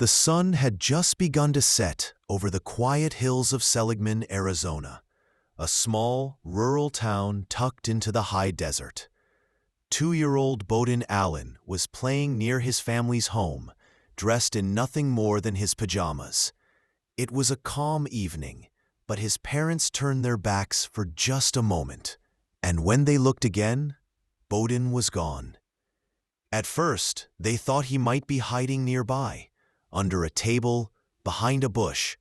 The sun had just begun to set over the quiet hills of Seligman, Arizona, a small, rural town tucked into the high desert. 2-year-old Bowden Allen was playing near his family's home, dressed in nothing more than his pajamas. It was a calm evening, but his parents turned their backs for just a moment, and when they looked again, Bowden was gone. At first, they thought he might be hiding nearby, under a table, behind a bush.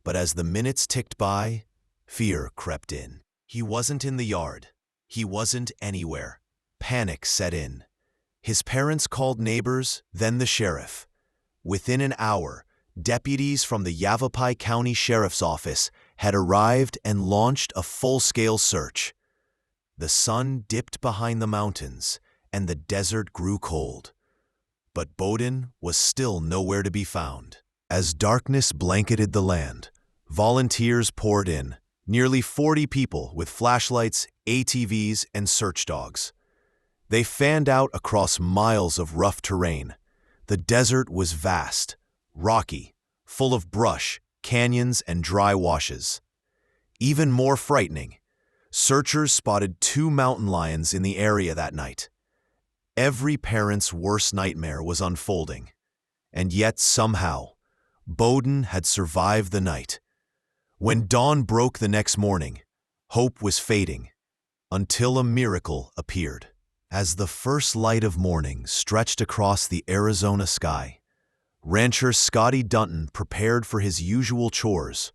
But as the minutes ticked by, fear crept in. He wasn't in the yard. He wasn't anywhere. Panic set in. His parents called neighbors, then the sheriff. Within an hour, deputies from the Yavapai County Sheriff's Office had arrived and launched a full-scale search. The sun dipped behind the mountains, and the desert grew cold. But Bowden was still nowhere to be found. As darkness blanketed the land, volunteers poured in, nearly 40 people with flashlights, ATVs, and search dogs. They fanned out across miles of rough terrain. The desert was vast, rocky, full of brush, canyons, and dry washes. Even more frightening, searchers spotted 2 mountain lions in the area that night. Every parent's worst nightmare was unfolding, and yet somehow, Bowden had survived the night. When dawn broke the next morning, hope was fading, until a miracle appeared. As the first light of morning stretched across the Arizona sky, rancher Scotty Dunton prepared for his usual chores.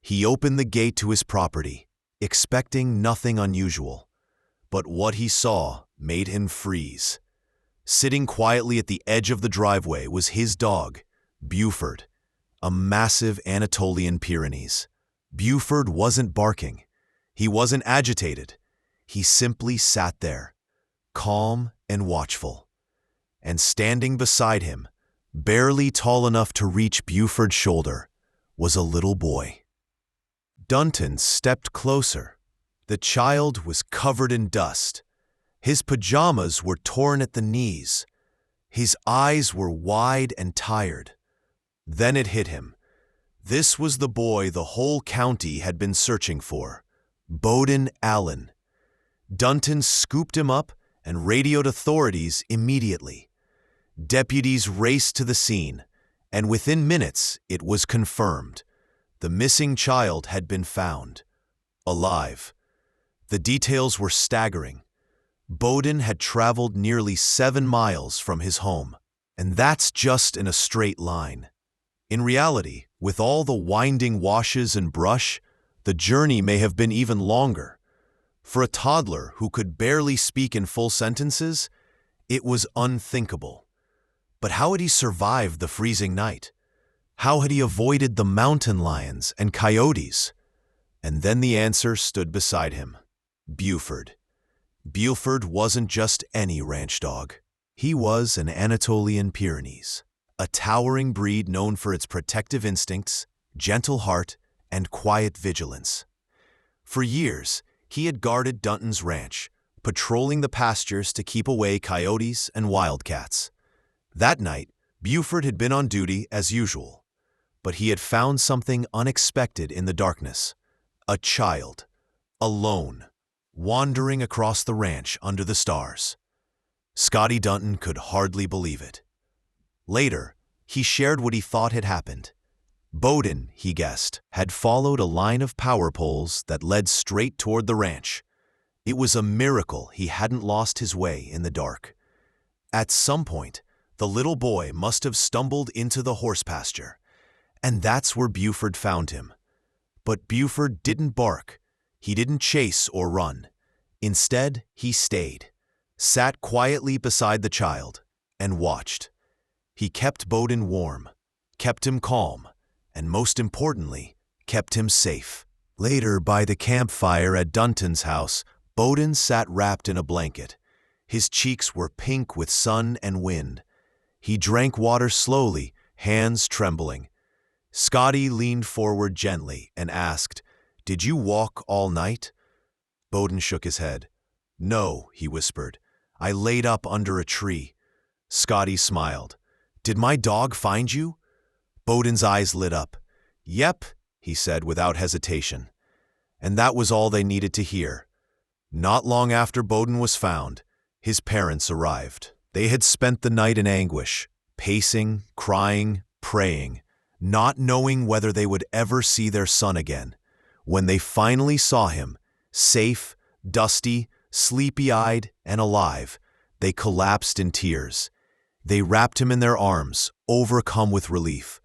He opened the gate to his property, expecting nothing unusual. But what he saw made him freeze. Sitting quietly at the edge of the driveway was his dog, Buford, a massive Anatolian Pyrenees. Buford wasn't barking. He wasn't agitated. He simply sat there, calm and watchful. And standing beside him, barely tall enough to reach Buford's shoulder, was a little boy. Dunton stepped closer. The child was covered in dust. His pajamas were torn at the knees. His eyes were wide and tired. Then it hit him. This was the boy the whole county had been searching for, Bowden Allen. Dunton scooped him up and radioed authorities immediately. Deputies raced to the scene, and within minutes it was confirmed. The missing child had been found, alive. The details were staggering. Bowden had traveled nearly 7 miles from his home, and that's just in a straight line. In reality, with all the winding washes and brush, the journey may have been even longer. For a toddler who could barely speak in full sentences, it was unthinkable. But how had he survived the freezing night? How had he avoided the mountain lions and coyotes? And then the answer stood beside him. Buford. Buford wasn't just any ranch dog. He was an Anatolian Pyrenees, a towering breed known for its protective instincts, gentle heart, and quiet vigilance. For years, he had guarded Dunton's ranch, patrolling the pastures to keep away coyotes and wildcats. That night, Buford had been on duty as usual, but he had found something unexpected in the darkness. A child, alone, wandering across the ranch under the stars. Scotty Dunton could hardly believe it. Later, he shared what he thought had happened. Bowden, he guessed, had followed a line of power poles that led straight toward the ranch. It was a miracle he hadn't lost his way in the dark. At some point, the little boy must have stumbled into the horse pasture, and that's where Buford found him. But Buford didn't bark. He didn't chase or run. Instead, he stayed, sat quietly beside the child, and watched. He kept Bowden warm, kept him calm, and most importantly, kept him safe. Later, by the campfire at Dunton's house, Bowden sat wrapped in a blanket. His cheeks were pink with sun and wind. He drank water slowly, hands trembling. Scotty leaned forward gently and asked, "Did you walk all night?" Bowden shook his head. "No," he whispered. "I laid up under a tree." Scotty smiled. Did my dog find you?" Bowden's eyes lit up. "Yep," he said without hesitation. And that was all they needed to hear. Not long after Bowden was found, his parents arrived. They had spent the night in anguish, pacing, crying, praying, not knowing whether they would ever see their son again. When they finally saw him, safe, dusty, sleepy-eyed, and alive, they collapsed in tears. They wrapped him in their arms, overcome with relief.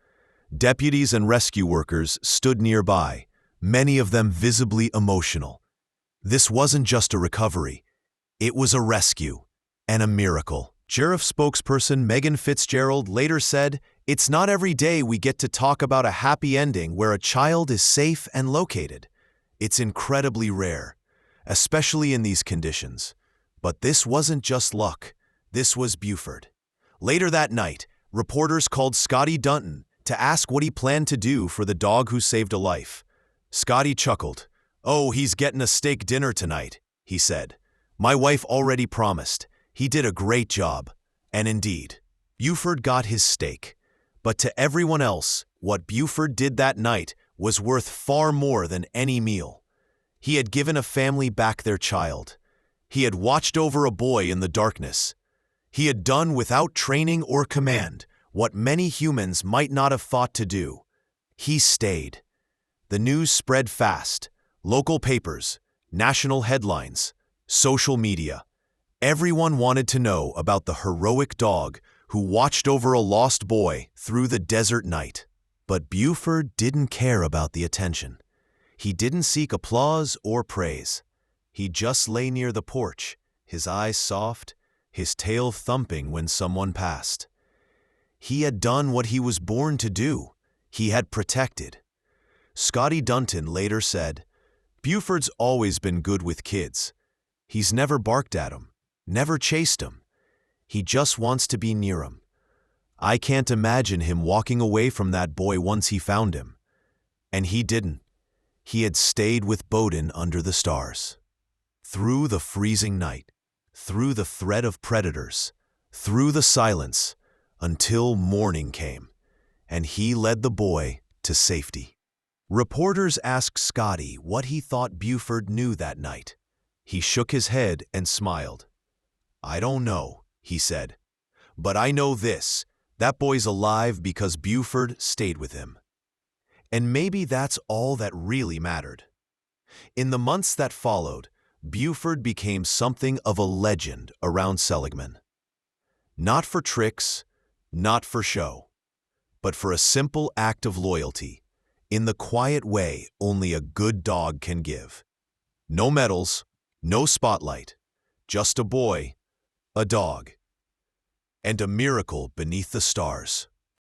Deputies and rescue workers stood nearby, many of them visibly emotional. This wasn't just a recovery. It was a rescue and a miracle. Sheriff spokesperson Megan Fitzgerald later said, "It's not every day we get to talk about a happy ending where a child is safe and located. It's incredibly rare, especially in these conditions. But this wasn't just luck. This was Buford." Later that night, reporters called Scotty Dunton to ask what he planned to do for the dog who saved a life. Scotty chuckled. "Oh, he's getting a steak dinner tonight," he said. "My wife already promised. He did a great job." And indeed, Buford got his steak. But to everyone else, what Buford did that night was worth far more than any meal. He had given a family back their child. He had watched over a boy in the darkness. He had done without training or command what many humans might not have thought to do. He stayed. The news spread fast. Local papers, national headlines, social media. Everyone wanted to know about the heroic dog who watched over a lost boy through the desert night. But Buford didn't care about the attention. He didn't seek applause or praise. He just lay near the porch, his eyes soft, his tail thumping when someone passed. He had done what he was born to do. He had protected. Scotty Dunton later said, "Buford's always been good with kids. He's never barked at 'em, never chased 'em. He just wants to be near 'em. I can't imagine him walking away from that boy once he found him." And he didn't. He had stayed with Bowden under the stars. Through the freezing night, through the threat of predators, through the silence, until morning came, and he led the boy to safety. Reporters asked Scotty what he thought Buford knew that night. He shook his head and smiled. "I don't know," he said. "But I know this, that boy's alive because Buford stayed with him." And maybe that's all that really mattered. In the months that followed, Buford became something of a legend around Seligman. Not for tricks, not for show, but for a simple act of loyalty, in the quiet way only a good dog can give. No medals, no spotlight, just a boy, a dog, and a miracle beneath the stars.